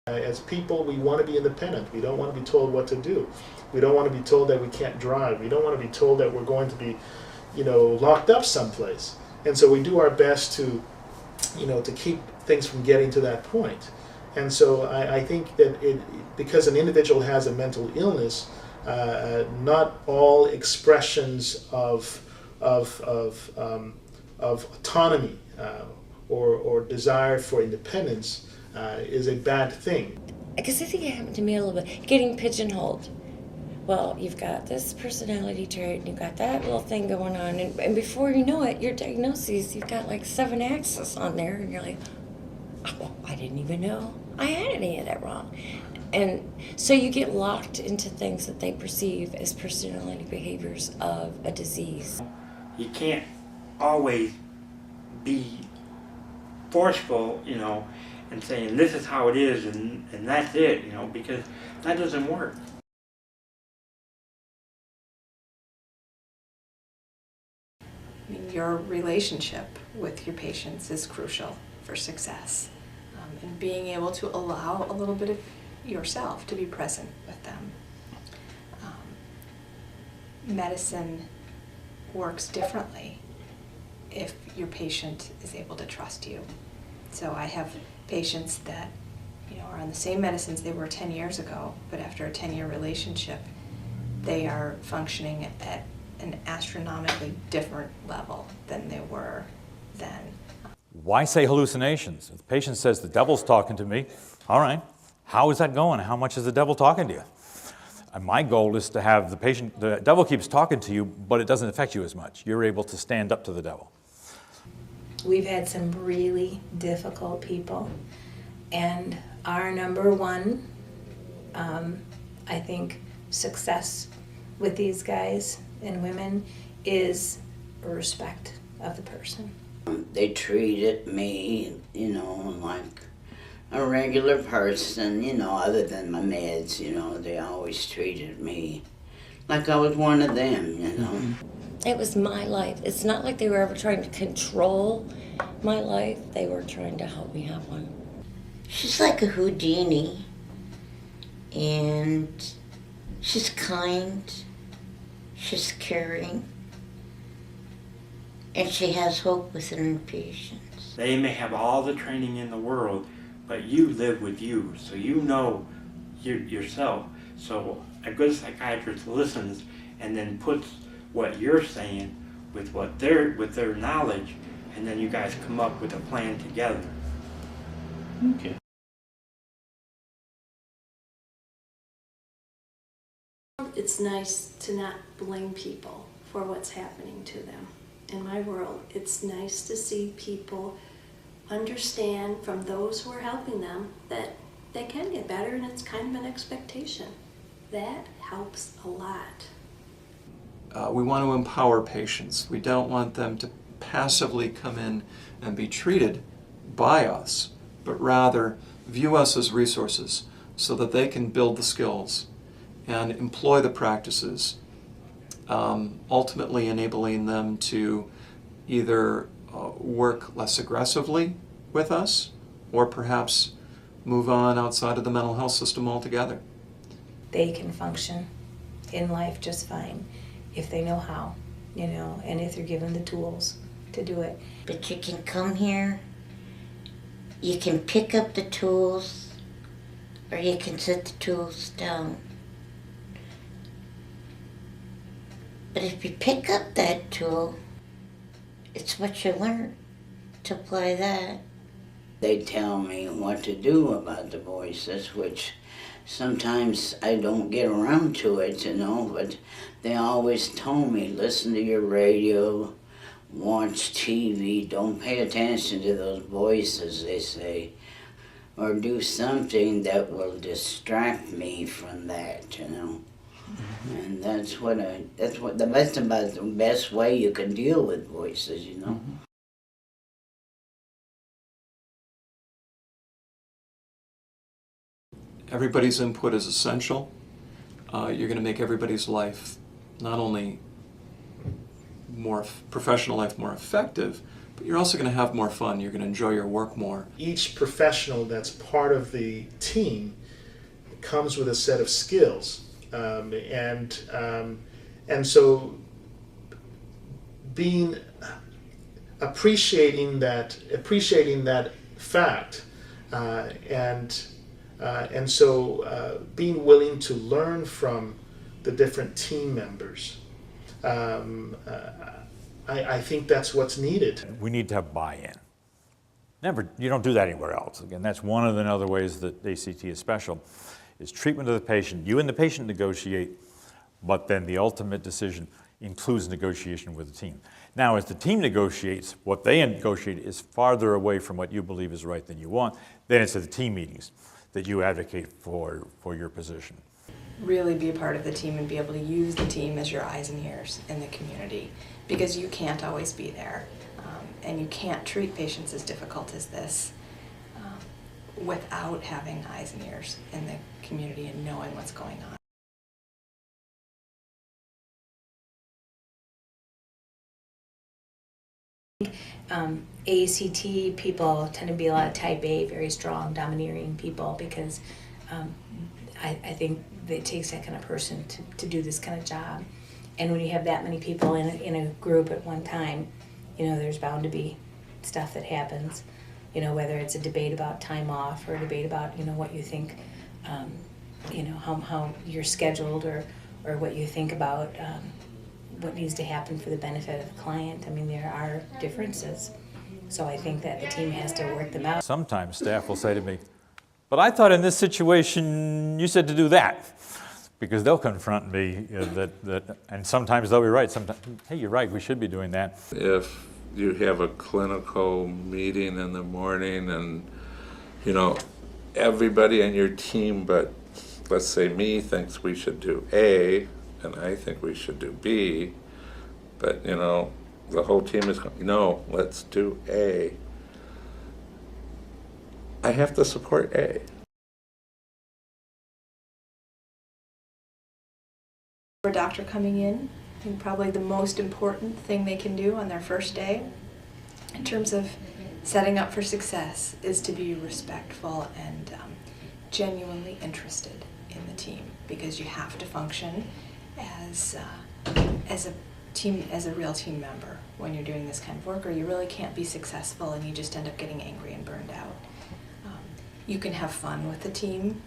As people, we want to be independent. We don't want to be told what to do. We don't want to be told that we can't drive. We don't want to be told that we're going to be, locked up someplace. And so we do our best to, to keep things from getting to that point. And so I think that because an individual has a mental illness, not all expressions of autonomy or desire for independence is a bad thing. Because I think it happened to me a little bit, getting pigeonholed. Well, you've got this personality trait, and you've got that little thing going on, and before you know it, your diagnoses, you've got like 7 axes on there, and you're like, oh, I didn't even know I had any of that wrong. And so you get locked into things that they perceive as personality behaviors of a disease. You can't always be forceful, and saying this is how it is and that's it, because that doesn't work. I mean, your relationship with your patients is crucial for success, and being able to allow a little bit of yourself to be present with them. Medicine works differently if your patient is able to trust you. So I have patients that are on the same medicines they were 10 years ago, but after a 10-year relationship, they are functioning at an astronomically different level than they were then. Why say hallucinations? If the patient says the devil's talking to me, all right, how is that going? How much is the devil talking to you? And my goal is to have the devil keeps talking to you, but it doesn't affect you as much. You're able to stand up to the devil. We've had some really difficult people, and our number one, I think, success with these guys and women is respect of the person. They treated me, like a regular person, other than my meds, they always treated me like I was one of them, It was my life. It's not like they were ever trying to control my life. They were trying to help me have one. She's like a Houdini, and she's kind, she's caring, and she has hope within her patients. They may have all the training in the world, but you live with you, so you know yourself. So a good psychiatrist listens and then puts what you're saying with their knowledge, and then you guys come up with a plan together. Okay. It's nice to not blame people for what's happening to them. In my world, it's nice to see people understand from those who are helping them that they can get better, and it's kind of an expectation. That helps a lot. We want to empower patients. We don't want them to passively come in and be treated by us, but rather view us as resources so that they can build the skills and employ the practices, ultimately enabling them to either work less aggressively with us or perhaps move on outside of the mental health system altogether. They can function in life just fine if they know how, and if they're given the tools to do it. But you can come here, you can pick up the tools, or you can set the tools down. But if you pick up that tool, it's what you learn to apply that. They tell me what to do about the voices, which sometimes I don't get around to it, but they always told me, listen to your radio, watch TV, don't pay attention to those voices, they say, or do something that will distract me from that, And that's about the best way you can deal with voices, Everybody's input is essential. You're going to make everybody's life not only professional life more effective, but you're also going to have more fun. You're going to enjoy your work more. Each professional that's part of the team comes with a set of skills, and so appreciating that fact, and so being willing to learn from the different team members. I think that's what's needed. We need to have buy-in. You don't do that anywhere else. Again, that's one of the other ways that ACT is special, is treatment of the patient. You and the patient negotiate, but then the ultimate decision includes negotiation with the team. Now, as the team negotiates, what they negotiate is farther away from what you believe is right than you want, then it's at the team meetings that you advocate for your position. Really be a part of the team and be able to use the team as your eyes and ears in the community, because you can't always be there, and you can't treat patients as difficult as this without having eyes and ears in the community and knowing what's going on. ACT people tend to be a lot of type A, very strong, domineering people, because I think it takes that kind of person to do this kind of job. And when you have that many people in a group at one time, there's bound to be stuff that happens, whether it's a debate about time off or a debate about, what you think, how you're scheduled, or what you think about what needs to happen for the benefit of the client. I mean, there are differences. So I think that the team has to work them out. Sometimes staff will say to me, but I thought in this situation you said to do that. Because they'll confront me and sometimes they'll be right. Sometimes, hey, you're right, we should be doing that. If you have a clinical meeting in the morning and, everybody on your team, but let's say me, thinks we should do A, and I think we should do B, but, the whole team is going, no, let's do A. I have to support A. For a doctor coming in, I think probably the most important thing they can do on their first day in terms of setting up for success is to be respectful and genuinely interested in the team, because you have to function as a team, as a real team member when you're doing this kind of work, or you really can't be successful and you just end up getting angry and burned out. You can have fun with the team,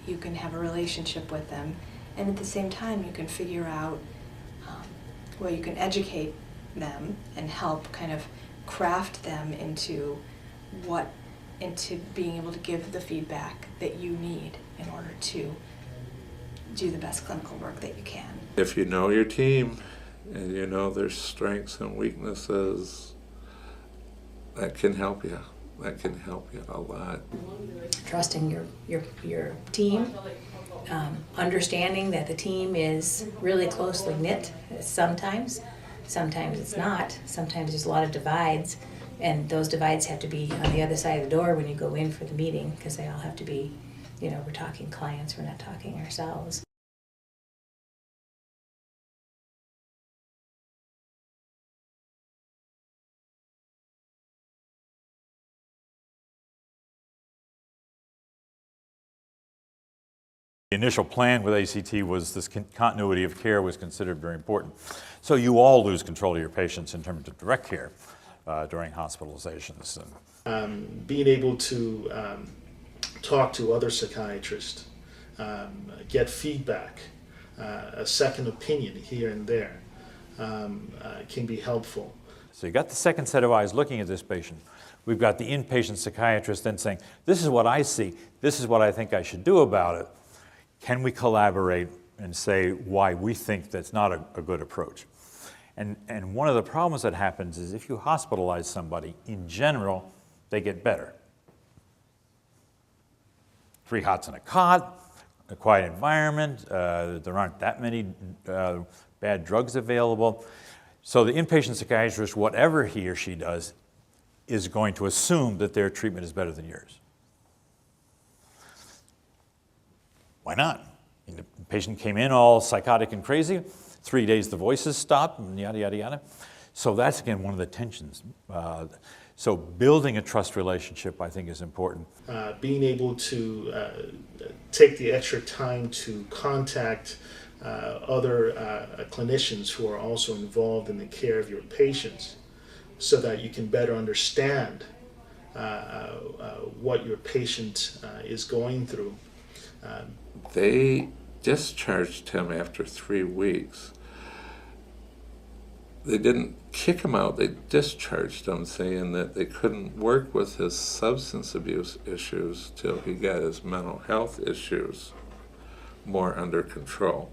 you can have a relationship with them, and at the same time you can figure out you can educate them and help kind of craft them into being able to give the feedback that you need in order to do the best clinical work that you can. If you know your team and you know their strengths and weaknesses, that can help you. That can help you a lot. Trusting your team, understanding that the team is really closely knit. Sometimes it's not. Sometimes there's a lot of divides, and those divides have to be on the other side of the door when you go in for the meeting, because they all have to be, we're talking clients, we're not talking ourselves. The initial plan with ACT was this continuity of care was considered very important. So you all lose control of your patients in terms of direct care during hospitalizations. Being able to talk to other psychiatrists, get feedback, a second opinion here and there can be helpful. So you got the second set of eyes looking at this patient. We've got the inpatient psychiatrist then saying, this is what I see, this is what I think I should do about it. Can we collaborate and say why we think that's not a good approach? And one of the problems that happens is if you hospitalize somebody, in general, they get better. 3 hots in a cot, a quiet environment, there aren't that many bad drugs available. So the inpatient psychiatrist, whatever he or she does, is going to assume that their treatment is better than yours. Why not? The patient came in all psychotic and crazy. 3 days the voices stopped, and yada, yada, yada. So that's, again, one of the tensions. So building a trust relationship, I think, is important. Being able to take the extra time to contact other clinicians who are also involved in the care of your patients so that you can better understand what your patient is going through. They discharged him after 3 weeks. They didn't kick him out, they discharged him, saying that they couldn't work with his substance abuse issues till he got his mental health issues more under control.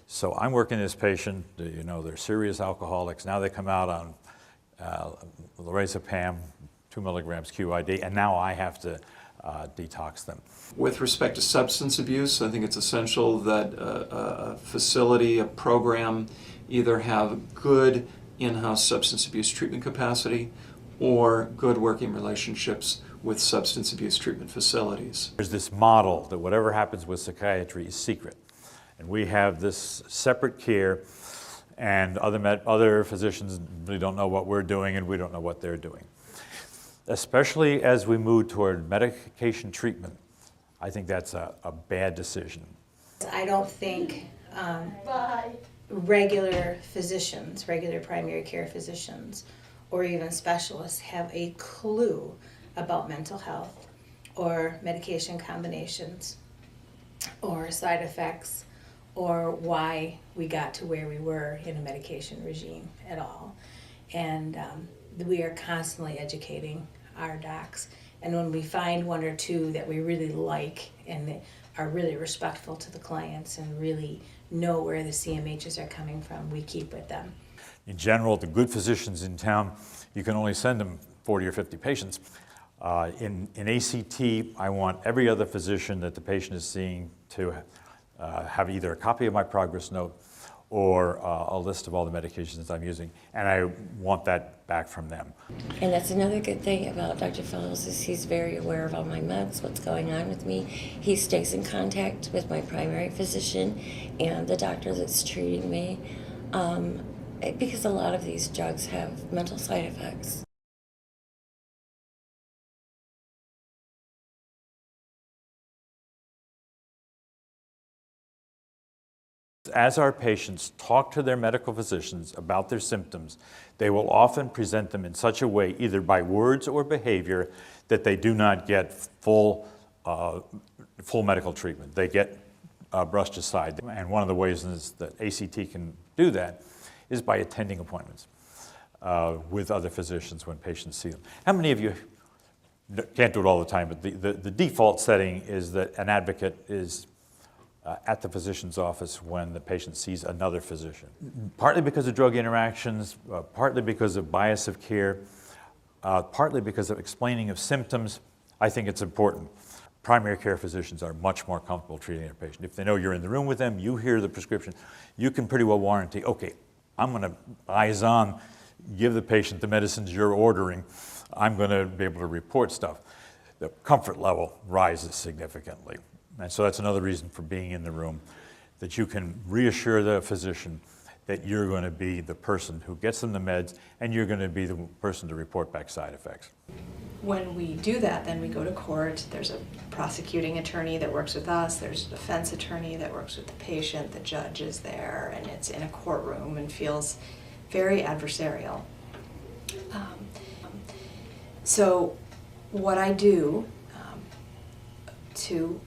So I'm working this patient, you know, they're serious alcoholics. Now they come out on lorazepam, 2 milligrams QID, and now I have to detox them. With respect to substance abuse, I think it's essential that a facility, a program, either have good in-house substance abuse treatment capacity or good working relationships with substance abuse treatment facilities. There's this model that whatever happens with psychiatry is secret. And we have this separate care, and other physicians really don't know what we're doing, and we don't know what they're doing. Especially as we move toward medication treatment, I think that's a bad decision. I don't think regular physicians, regular primary care physicians, or even specialists have a clue about mental health or medication combinations or side effects or why we got to where we were in a medication regime at all. And we are constantly educating our docs. And when we find one or two that we really like and are really respectful to the clients and really know where the CMHs are coming from, we keep with them. In general, the good physicians in town, you can only send them 40 or 50 patients. In ACT, I want every other physician that the patient is seeing to have either a copy of my progress note or a list of all the medications I'm using, and I want that back from them. And that's another good thing about Dr. Fellows is he's very aware of all my meds, what's going on with me. He stays in contact with my primary physician and the doctor that's treating me because a lot of these drugs have mental side effects. As our patients talk to their medical physicians about their symptoms, they will often present them in such a way, either by words or behavior, that they do not get full medical treatment. They get brushed aside. And one of the ways that ACT can do that is by attending appointments with other physicians when patients see them. How many of you can't do it all the time, but the default setting is that an advocate is at the physician's office when the patient sees another physician? Partly because of drug interactions, partly because of bias of care, partly because of explaining of symptoms, I think it's important. Primary care physicians are much more comfortable treating their patient. If they know you're in the room with them, you hear the prescription, you can pretty well warranty, okay, I'm going to eyes on, give the patient the medicines you're ordering, I'm going to be able to report stuff. The comfort level rises significantly. And so that's another reason for being in the room, that you can reassure the physician that you're going to be the person who gets them the meds and you're going to be the person to report back side effects. When we do that, then we go to court. There's a prosecuting attorney that works with us. There's a defense attorney that works with the patient. The judge is there, and it's in a courtroom and feels very adversarial. So what I do to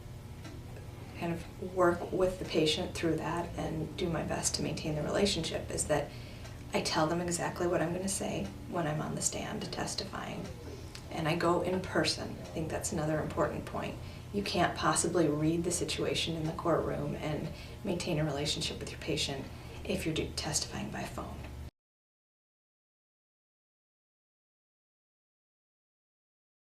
kind of work with the patient through that and do my best to maintain the relationship is that I tell them exactly what I'm going to say when I'm on the stand testifying. And I go in person. I think that's another important point. You can't possibly read the situation in the courtroom and maintain a relationship with your patient if you're testifying by phone.